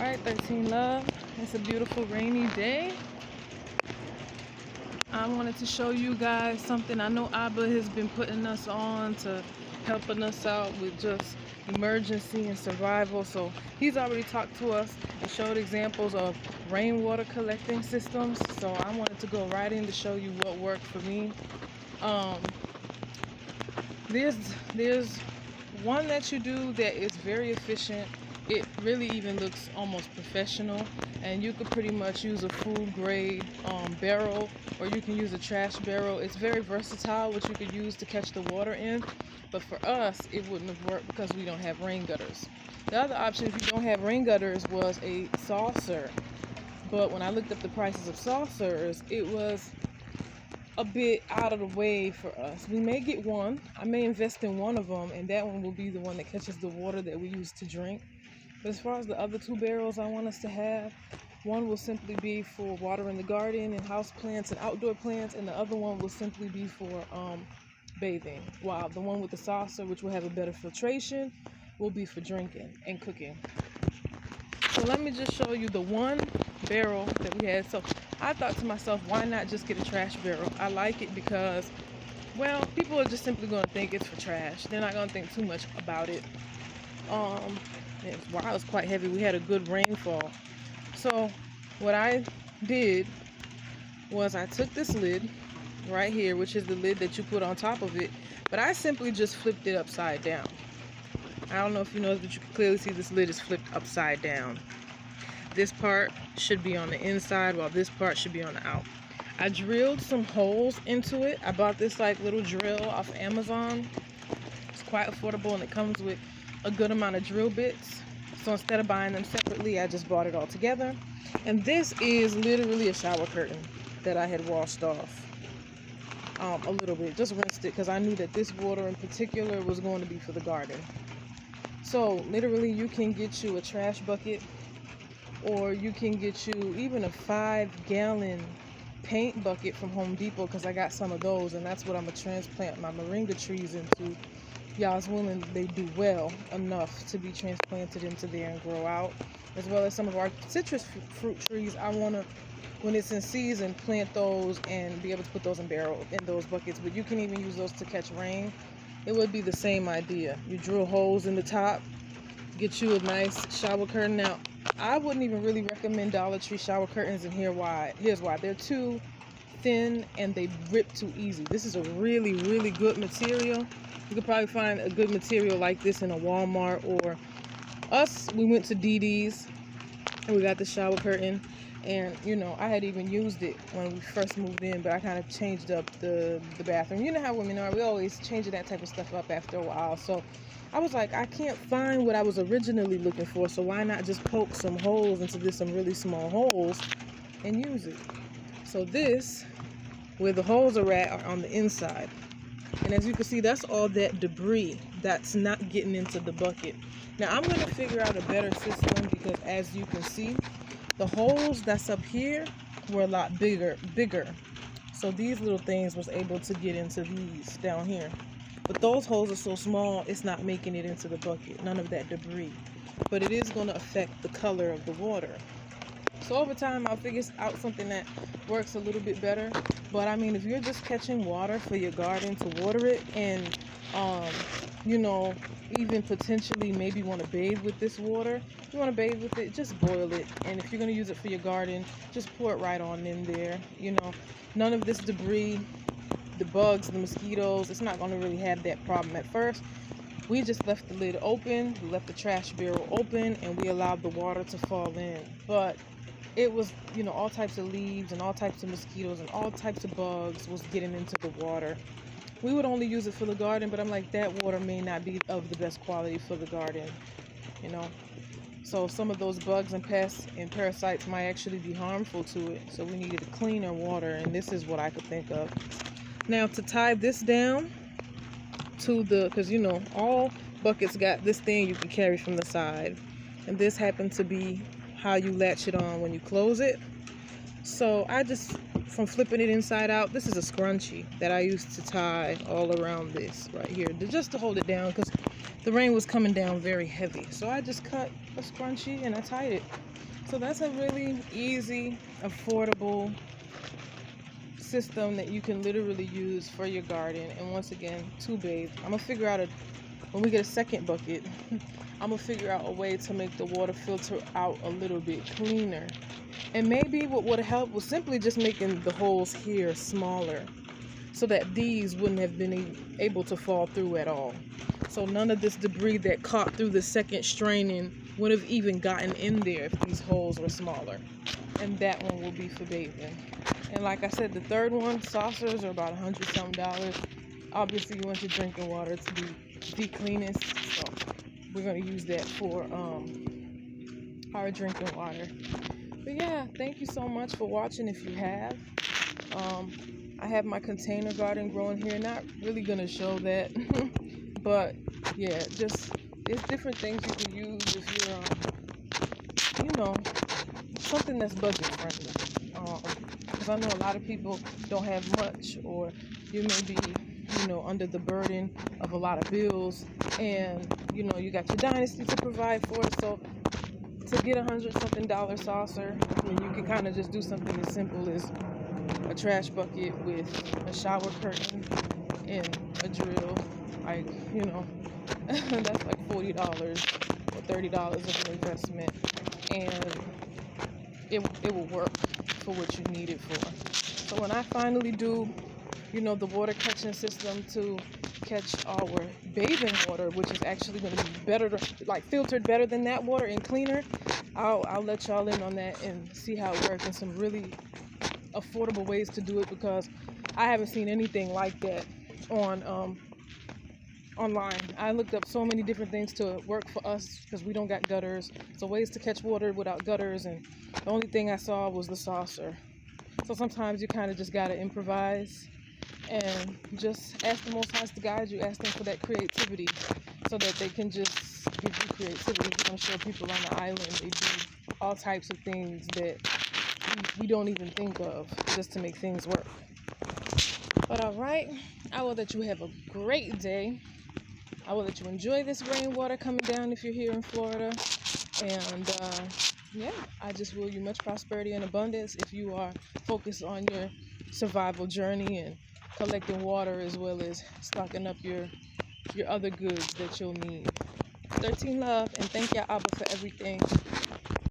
Alright, 13 Love. It's a beautiful rainy day. I wanted to show you guys something. I know Abba has been putting us on to helping us out with just emergency and survival. So he's already talked to us and showed examples of rainwater collecting systems. So I wanted to go right in to show you what worked for me. There's one that you do that is very efficient. It really even looks almost professional, and you could pretty much use a food grade barrel, or you can use a trash barrel. It's very versatile, what you could use to catch the water in, but for us it wouldn't have worked because we don't have rain gutters. The other option, if you don't have rain gutters, was a saucer, but when I looked up the prices of saucers, it was a bit out of the way for us. We may get one. I may invest in one of them, and that one will be the one that catches the water that we use to drink. But as far as the other two barrels I want us to have, one will simply be for watering the garden and house plants and outdoor plants, and the other one will simply be for bathing, while the one with the saucer, which will have a better filtration, will be for drinking and cooking. So let me just show you the one barrel that we had. So I thought to myself, why not just get a trash barrel? I like it because, well, people are just simply going to think it's for trash. They're not going to think too much about it. Wow, it was quite heavy. We had a good rainfall. So what I did was I took this lid right here, which is the lid that you put on top of it, but I simply just flipped it upside down. I don't know if you noticed, but you can clearly see this lid is flipped upside down. This part should be on the inside, while this part should be on the out. I drilled some holes into it. I bought this like little drill off Amazon. It's quite affordable, and it comes with a good amount of drill bits. So instead of buying them separately, I just bought it all together. And this is literally a shower curtain that I had washed off a little bit, just rinsed it, because I knew that this water in particular was going to be for the garden. So literally you can get you a trash bucket, or you can get you even a 5-gallon paint bucket from Home Depot, because I got some of those, and that's what I'm going to transplant my moringa trees into. Y'all's willing, they do well enough to be transplanted into there and grow out, as well as some of our citrus fruit trees. I want to, when it's in season, plant those and be able to put those in those buckets. But you can even use those to catch rain. It would be the same idea. You drill holes in the top, get you a nice shower curtain. Now, I wouldn't even really recommend Dollar Tree shower curtains, and here's why. They're too thin and they rip too easy. This is a really, really good material. You could probably find a good material like this in a Walmart, or us. We went to DD's and we got the shower curtain, and you know, I had even used it when we first moved in, but I kind of changed up the bathroom. You know how women are, we always change that type of stuff up after a while. So I was like, I can't find what I was originally looking for, so why not just poke some holes into some really small holes and use it? So this, where the holes are at, are on the inside. And as you can see, that's all that debris that's not getting into the bucket. Now I'm going to figure out a better system, because as you can see, the holes that's up here were a lot bigger. So these little things was able to get into these down here. But those holes are so small, it's not making it into the bucket. None of that debris. But it is going to affect the color of the water. So over time, I'll figure out something that works a little bit better. But I mean, if you're just catching water for your garden to water it, and you know, even potentially maybe want to bathe with this water, if you want to bathe with it, just boil it. And if you're going to use it for your garden, just pour it right on in there. You know, none of this debris, the bugs, the mosquitoes, it's not going to really have that problem at first. We just left the lid open, we left the trash barrel open, and we allowed the water to fall in. But it was, you know, all types of leaves and all types of mosquitoes and all types of bugs was getting into the water. We would only use it for the garden, but I'm like, that water may not be of the best quality for the garden, you know. So some of those bugs and pests and parasites might actually be harmful to it. So we needed cleaner water, and this is what I could think of. Now to tie this down to because you know, all buckets got this thing you can carry from the side, and this happened to be how you latch it on when you close it. So I just, from flipping it inside out, this is a scrunchie that I used to tie all around this right here, just to hold it down, because the rain was coming down very heavy. So I just cut a scrunchie and I tied it. So that's a really easy, affordable system that you can literally use for your garden. And once again, to bathe. I'm gonna figure out when we get a second bucket, I'm gonna figure out a way to make the water filter out a little bit cleaner. And maybe what would help was simply just making the holes here smaller, so that these wouldn't have been able to fall through at all. So none of this debris that caught through the second straining would have even gotten in there if these holes were smaller. And that one will be for bathing. And like I said, the third one, saucers, are about $100-something. Obviously, you want your drinking water to be the cleanest, so we're gonna use that for our drinking water. But yeah, thank you so much for watching. If you have, I have my container garden growing here. Not really gonna show that, but yeah, just there's different things you can use if you're, something that's budget friendly. Because I know a lot of people don't have much, or you may be, under the burden of a lot of bills, and you got your dynasty to provide for. So to get $100-something saucer, when you can kind of just do something as simple as a trash bucket with a shower curtain and a drill, like that's like $40 or $30 of an investment, and it will work for what you need it for. So when I finally do the water catching system to catch our bathing water, which is actually going to be better, like filtered better than that water and cleaner, I'll let y'all in on that and see how it works, and some really affordable ways to do it, because I haven't seen anything like that online. I looked up so many different things to work for us because we don't got gutters, so ways to catch water without gutters, and the only thing I saw was the saucer. So sometimes you kind of just got to improvise and just ask the Most High to guide you. Ask them for that creativity so that they can just give you creativity. I'm sure people on the island, they do all types of things that we don't even think of just to make things work. But all right, I will let you have a great day. I will let you enjoy this rainwater coming down if you're here in Florida. And yeah, I just will you much prosperity and abundance if you are focused on your survival journey and collecting water, as well as stocking up your other goods that you'll need. 13 love, and thank y'all Abba for everything.